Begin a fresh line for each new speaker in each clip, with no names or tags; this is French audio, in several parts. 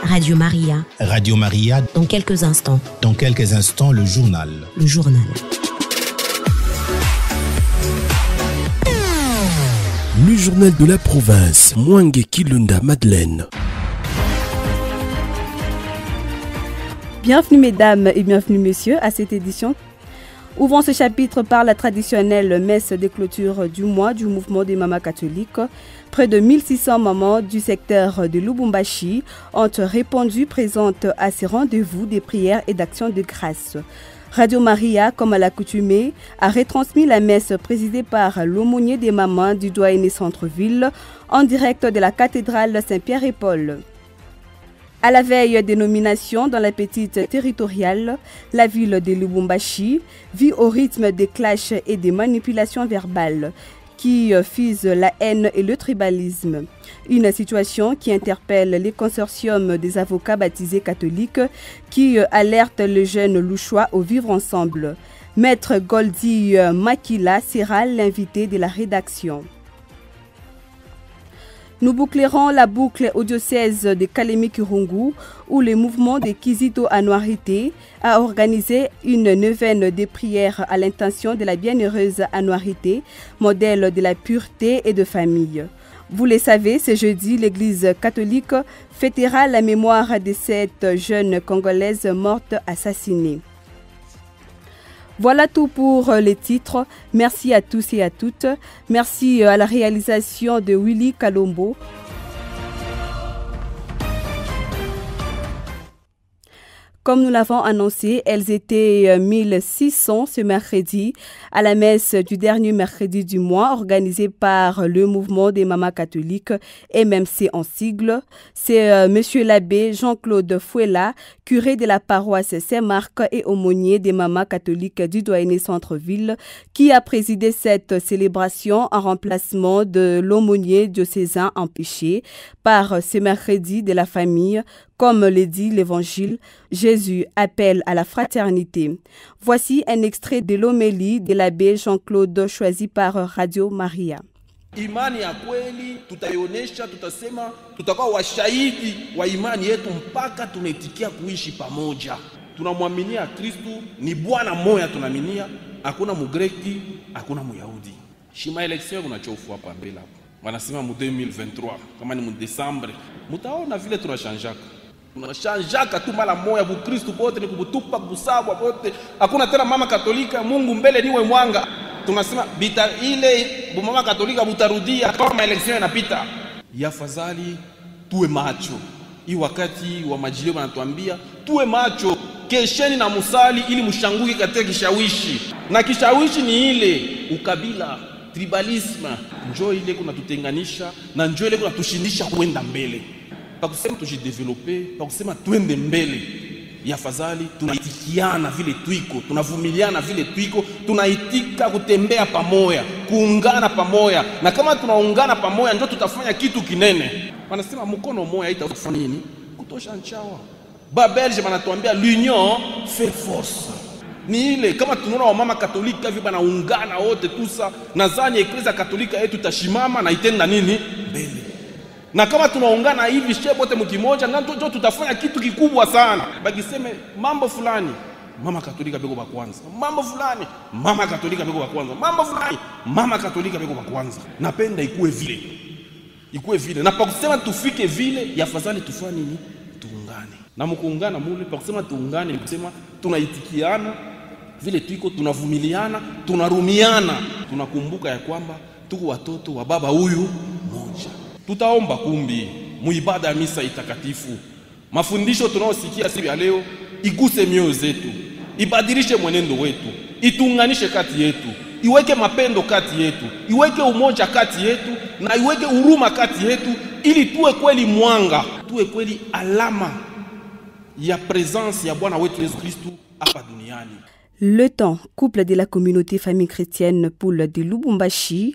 Radio Maria.
Radio Maria.
Dans quelques instants.
Dans quelques instants, le journal.
Le journal.
Le journal de la province. Mwange Kilunda Madeleine.
Bienvenue mesdames et bienvenue messieurs à cette édition. Ouvrons ce chapitre par la traditionnelle messe de clôture du mois du mouvement des mamans catholiques. Près de 1600 mamans du secteur de Lubumbashi ont répondu présentes à ces rendez-vous des prières et d'actions de grâce. Radio Maria, comme à l'accoutumée, a retransmis la messe présidée par l'aumônier des mamans du doyenné Centre-Ville en direct de la cathédrale Saint-Pierre et Paul. À la veille des nominations dans la petite territoriale, la ville de Lubumbashi vit au rythme des clashs et des manipulations verbales qui fusent la haine et le tribalisme. Une situation qui interpelle les consortiums des avocats baptisés catholiques qui alertent les jeunes louchois au vivre ensemble. Maître Goldi Makila sera l'invité de la rédaction. Nous bouclerons la boucle au diocèse de Kalemi-Kirungu où le mouvement des Kizito Anuarité a organisé une neuvaine de prières à l'intention de la bienheureuse Anuarité, modèle de la pureté et de famille. Vous le savez, ce jeudi, l'Église catholique fêtera la mémoire de cette jeune Congolaise morte assassinée. Voilà tout pour les titres. Merci à tous et à toutes. Merci à la réalisation de Willy Kalombo. Comme nous l'avons annoncé, elles étaient 1600 ce mercredi à la messe du dernier mercredi du mois organisée par le mouvement des mamans catholiques MMC en sigle. C'est monsieur l'abbé Jean-Claude Fouella, curé de la paroisse Saint-Marc et aumônier des mamans catholiques du doyenné Centre-Ville, qui a présidé cette célébration en remplacement de l'aumônier diocésain empêché par ce mercredi de la famille. Comme le dit l'Évangile, Jésus appelle à la fraternité. Voici un extrait de l'homélie de l'abbé Jean-Claude choisi par Radio Maria.
Imani ya kweli tutaionyesha, tutasema tutakuwa washahidi wa imani yetu mpaka tunaitikia kuishi pamoja. Tunamwaminia Kristu ni Bwana mmoja, tunaminia hakuna Mugreki, hakuna Muyahudi. Shima election kuna chofu hapa mbele hapo. Wanasema mu 2023 kama ni mu Desembre, mutaona vile tunashanjaka. Tunashanjaka tu mara moja bu Kristu bote ni kubutupa kubusabwa bote. Hakuna tena mama Katolika, Mungu mbele niwe mwanga. Tunasema bita ile bu mama Katolika butarudia kama election inapita. Yafadhali tuwe macho. Hii wakati wa majilio wanatuambia tuwe macho, kesheni na musali ili mshanguke katika kishawishi. Na kishawishi ni ile ukabila, tribalisme, njoo ile kuna tutenganisha na njoo ile kuna tushindisha kwenda mbele. Pa kusema tujidevelope, pa kusema tuende mbele. Yafadhali tunaitikiana vile tuiko, tunavumiliana vile tuiko, tunaitika kutembea pamoja, kuungana pamoja. Na kama tunaungana pamoja ndio tutafanya kitu kinene. Wanasema mkono mmoja haitafanya nini? Kutosha nchawa. Babelge wanatuambia l'union fait force. Ni ile kama tunaona wa mama Katolika hivi banaungana wote tusa, nadhani Eklezia Katolika yetu tashimama na itenda nini? Mbele. Na kama tunaungana hivi shebote mkimoja ndio tutafanya kitu kikubwa sana. Bakiseme mambo fulani mama Katolika beko ba kwanza. Mambo fulani mama Katolika beko ba kwanza. Mambo fulani mama Katolika beko ba kwanza. Napenda ikuwe vile. Ikuwe vile. Na pa kusema tufike vile, yafadhali tufanye nini? Tuungane. Na mkuungana mule pa kusema tuungane, ni kusema tunaitikiana vile tuiko, tunavumiliana, tunarumiana, tunakumbuka ya kwamba tuko watoto wa baba huyu mmoja. Tutaomba kumbi muibada ya misa itakatifu. Mafundisho tunaosikia siku ya leo iguse mioyo zetu, ibadilishe mwenendo wetu, ituunganishe kati yetu, iweke mapendo kati yetu, iweke umoja kati yetu na iweke huruma kati yetu ili tuwe kweli mwanga, tuwe kweli alama ya présence ya Bwana wetu Yesu Kristu hapa duniani.
Le temps, couple de la communauté famille chrétienne Poule de Lubumbashi,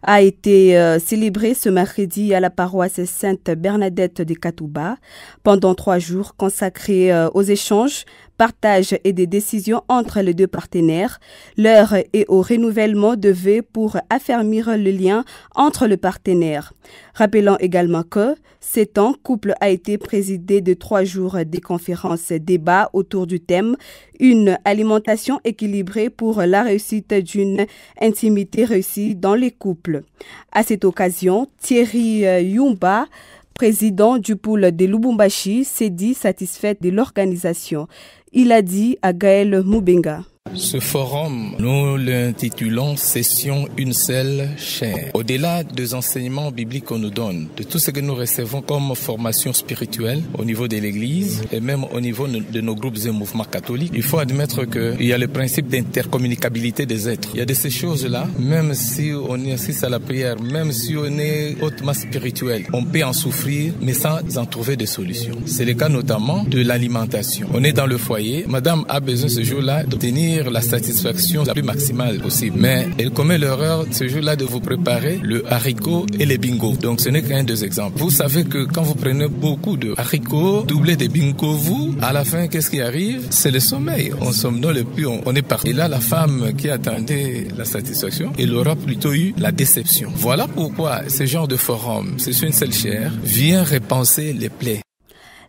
a été célébré ce mercredi à la paroisse Sainte Bernadette de Katouba pendant 3 jours consacrés aux échanges partage et des décisions entre les deux partenaires. L'heure est au renouvellement de vœux pour affermir le lien entre les partenaires. Rappelons également que cet an, couple a été présidé de 3 jours de conférences débats autour du thème « Une alimentation équilibrée pour la réussite d'une intimité réussie dans les couples ». À cette occasion, Thierry Yumba, président du pôle de Lubumbashi, s'est dit satisfait de l'organisation. Il a dit à Gaël Moubenga.
Ce forum, nous l'intitulons « Session une seule chair ». Au-delà des enseignements bibliques qu'on nous donne, de tout ce que nous recevons comme formation spirituelle au niveau de l'Église et même au niveau de nos groupes et mouvements catholiques, il faut admettre qu'il y a le principe d'intercommunicabilité des êtres. Il y a de ces choses-là, même si on assiste à la prière, même si on est hautement spirituel, on peut en souffrir, mais sans en trouver des solutions. C'est le cas notamment de l'alimentation. On est dans le foyer, madame a besoin ce jour-là d'obtenir la satisfaction la plus maximale possible. Mais elle commet l'erreur ce jour-là de vous préparer le haricot et les bingos. Donc ce n'est qu'un des exemples. Vous savez que quand vous prenez beaucoup de haricots, doublé de bingos, vous, à la fin, qu'est-ce qui arrive? C'est le sommeil. On somnole et puis on est parti. Et là, la femme qui attendait la satisfaction, elle aura plutôt eu la déception. Voilà pourquoi ce genre de forum, c'est une seule chair, vient repenser les plaies.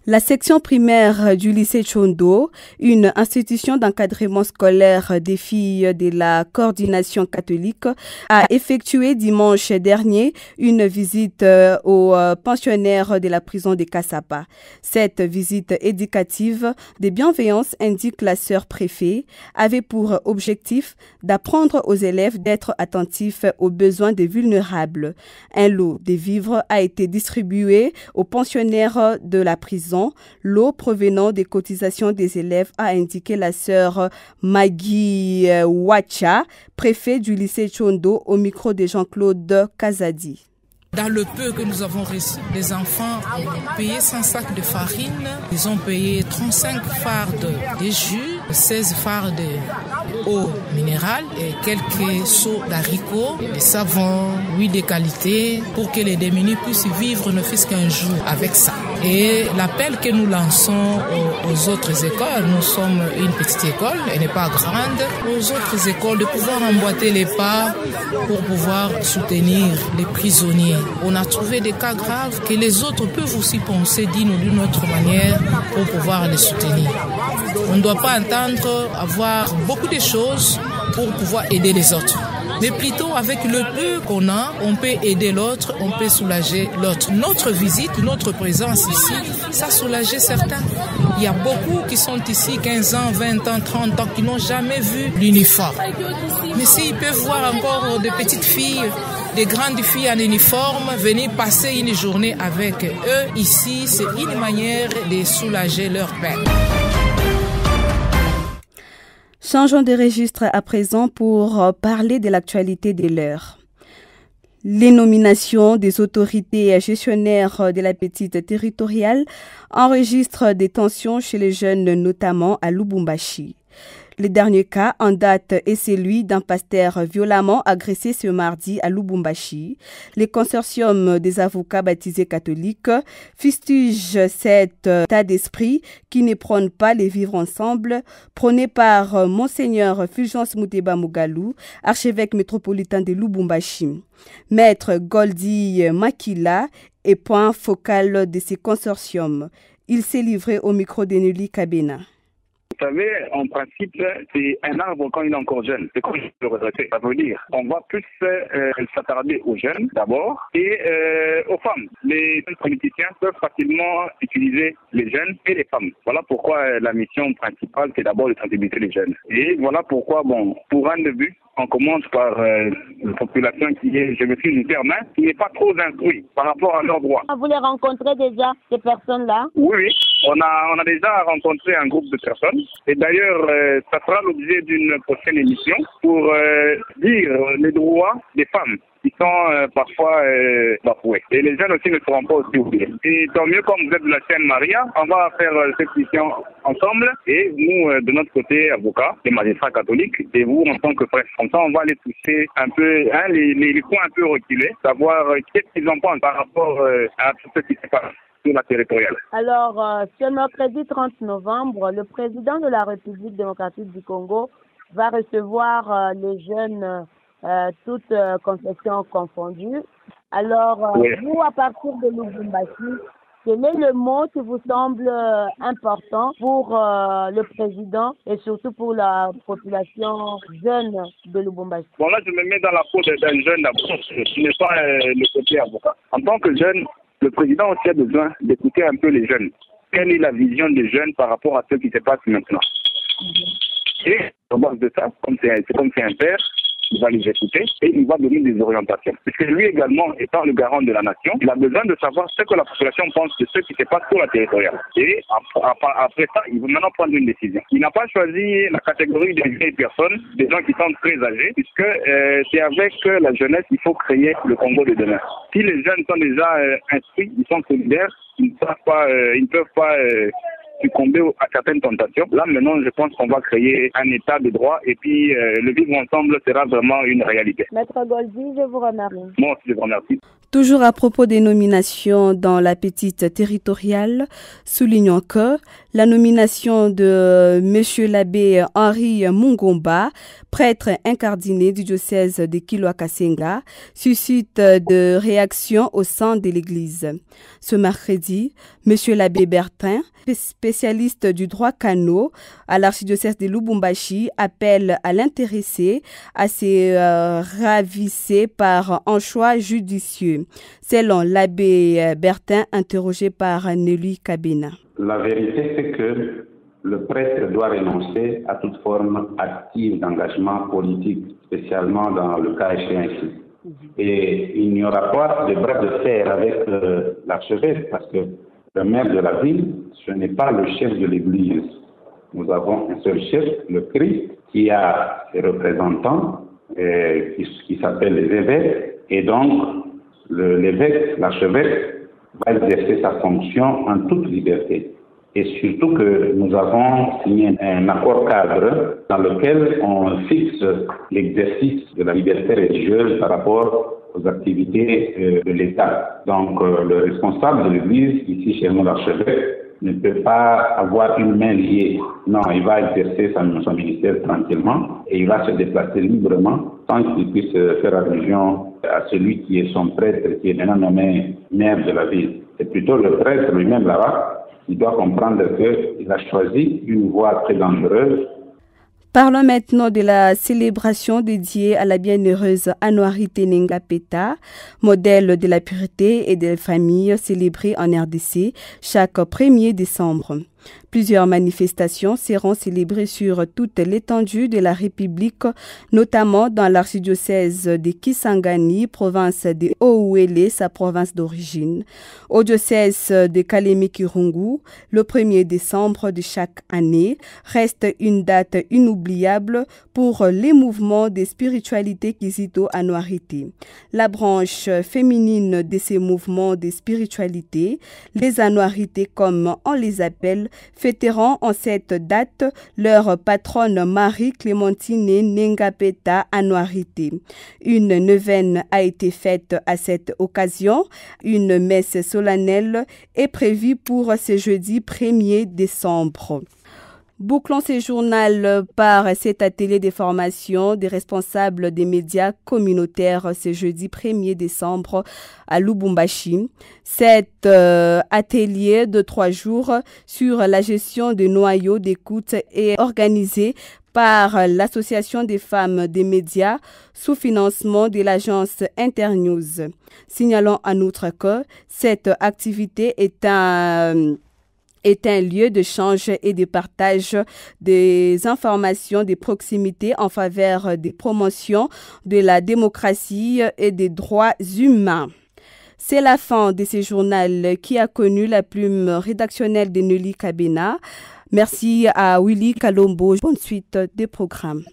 La section primaire du lycée Chondo, une institution d'encadrement scolaire des filles de la coordination catholique, a effectué dimanche dernier une visite aux pensionnaires de la prison de Kassapa. Cette visite éducative de bienveillance, indique la sœur préfet, avait pour objectif d'apprendre aux élèves d'être attentifs aux besoins des vulnérables. Un lot de vivres a été distribué aux pensionnaires de la prison. L'eau provenant des cotisations des élèves, a indiqué la sœur Maggie Wacha, préfet du lycée Chondo, au micro de Jean-Claude Kazadi.
Dans le peu que nous avons reçu, les enfants ont payé 100 sacs de farine, ils ont payé 35 fardes de jus, 16 fardes d'eau minérale et quelques seaux d'haricots, des savons, huile de qualité, pour que les démunis puissent vivre ne fût-ce qu'un jour avec ça. Et l'appel que nous lançons aux autres écoles, nous sommes une petite école, elle n'est pas grande, aux autres écoles de pouvoir emboîter les pas pour pouvoir soutenir les prisonniers. On a trouvé des cas graves que les autres peuvent aussi penser d'une autre manière pour pouvoir les soutenir. On ne doit pas attendre avoir beaucoup de choses pour pouvoir aider les autres. Mais plutôt avec le peu qu'on a, on peut aider l'autre, on peut soulager l'autre. Notre visite, notre présence ici, ça a soulagé certains. Il y a beaucoup qui sont ici 15 ans, 20 ans, 30 ans, qui n'ont jamais vu l'uniforme. Mais s'ils peuvent voir encore des petites filles, des grandes filles en uniforme, venir passer une journée avec eux ici, c'est une manière de soulager leur peine.
Changeons de registre à présent pour parler de l'actualité de l'heure. Les nominations des autorités gestionnaires de la petite territoriale enregistrent des tensions chez les jeunes, notamment à Lubumbashi. Le dernier cas en date est celui d'un pasteur violemment agressé ce mardi à Lubumbashi. Le consortium des avocats baptisés catholiques fustige cet état d'esprit qui ne prône pas les vivre ensemble, prôné par Monseigneur Fulgence Muteba Mugalu, archevêque métropolitain de Lubumbashi. Maître Goldi Makila est point focal de ces consortiums. Il s'est livré au micro de Nelly Kabena.
Vous savez, en principe, c'est un arbre quand il est encore jeune. C'est comme le regretter. Ça veut dire on va plus s'attarder aux jeunes d'abord et aux femmes. Les politiciens peuvent facilement utiliser les jeunes et les femmes. Voilà pourquoi la mission principale, c'est d'abord de sensibiliser les jeunes. Et voilà pourquoi, pour un début, on commence par une population qui est, je me suis du terme, qui n'est pas trop instruite par rapport à leurs droits.
Vous les rencontrez déjà, ces personnes-là?
Oui. On a déjà rencontré un groupe de personnes et d'ailleurs, ça sera l'objet d'une prochaine émission pour dire les droits des femmes qui sont parfois bafoués. Et les jeunes aussi ne seront pas aussi oubliés. Et tant mieux, comme vous êtes de la chaîne Maria, on va faire cette mission ensemble et nous, de notre côté, avocats, les magistrats catholiques, et vous en tant que presse. Comme ça, on va aller toucher un peu les points un peu reculés, savoir qu'est-ce qu'ils en pensent par rapport à tout ce qui se passe. sur la territoriale.
Alors, ce mercredi 30 novembre, le président de la République démocratique du Congo va recevoir les jeunes, toutes confessions confondues. Alors,
Oui.
vous, à partir de Lubumbashi, quel est le mot qui vous semble important pour le président et surtout pour la population jeune de Lubumbashi?
Bon, là, je me mets dans la peau d'un jeune d'abord. Je n'ai pas le côté avocat. En tant que jeune, le président aussi a besoin d'écouter un peu les jeunes. Quelle est la vision des jeunes par rapport à ce qui se passe maintenant? Et en base de ça, comme c'est un père, il va les écouter et il va donner des orientations. Puisque lui également, étant le garant de la nation, il a besoin de savoir ce que la population pense de ce qui se passe sur la territoriale. Et après ça, il va maintenant prendre une décision. Il n'a pas choisi la catégorie des vieilles personnes, des gens qui sont très âgés, puisque c'est avec la jeunesse qu'il faut créer le Congo de demain. Si les jeunes sont déjà instruits, ils sont solidaires, ils ne peuvent pas succomber à certaines tentations. Là, maintenant, je pense qu'on va créer un état de droit et puis le vivre ensemble sera vraiment une réalité.
Maître Goldi, je vous remercie.
Moi aussi, je vous remercie.
Toujours à propos des nominations dans la petite territoriale, soulignons que la nomination de M. l'abbé Henri Mungomba, prêtre incardiné du diocèse de Kilwa-Kasenga, suscite de réactions au sein de l'Église. Ce mercredi, M. l'abbé Bertin, spécialiste du droit canonique à l'archidiocèse de Lubumbashi, appelle à l'intéressé à se ravisser par un choix judicieux. Selon l'abbé Bertin, interrogé par Nelly Kabina.
La vérité, c'est que le prêtre doit renoncer à toute forme active d'engagement politique, spécialement dans le cas échéant ici. Et il n'y aura pas de bras de fer avec l'archevêque, parce que le maire de la ville, ce n'est pas le chef de l'Église. Nous avons un seul chef, le Christ, qui a ses représentants, qui s'appellent les évêques, et donc l'évêque, l'archevêque, va exercer sa fonction en toute liberté. Et surtout que nous avons signé un accord cadre dans lequel on fixe l'exercice de la liberté religieuse par rapport aux activités de l'État. Donc le responsable de l'Église, ici chez nous l'archevêque, ne peut pas avoir une main liée. Non, il va exercer son ministère tranquillement et il va se déplacer librement sans qu'il puisse faire allusion à celui qui est son prêtre, qui est maintenant nommé maire de la ville. C'est plutôt le prêtre lui-même là-bas qui doit comprendre qu'il a choisi une voie très dangereuse.
Parlons maintenant de la célébration dédiée à la bienheureuse Anouarité Nengapeta, modèle de la pureté et de la famille célébrée en RDC chaque 1er décembre. Plusieurs manifestations seront célébrées sur toute l'étendue de la République, notamment dans l'archidiocèse de Kisangani, province de Ouélé, sa province d'origine. Au diocèse de Kalemi-Kirungu, le 1er décembre de chaque année reste une date inoubliable pour les mouvements de spiritualité Kizito Anouarité. La branche féminine de ces mouvements de spiritualité, les Anouarités comme on les appelle, fêteront en cette date leur patronne Marie-Clémentine Nengapeta Anouarité. Une neuvaine a été faite à cette occasion. Une messe solennelle est prévue pour ce jeudi 1er décembre. Bouclons ce journal par cet atelier de formation des responsables des médias communautaires ce jeudi 1er décembre à Lubumbashi. Cet atelier de 3 jours sur la gestion des noyaux d'écoute est organisé par l'Association des femmes des médias sous financement de l'agence Internews. Signalons en outre que cette activité est un lieu d'échange et de partage des informations de proximité en faveur des promotions de la démocratie et des droits humains. C'est la fin de ce journal qui a connu la plume rédactionnelle de Nelly Kabina. Merci à Willy Kalombo. Bonne suite des programmes.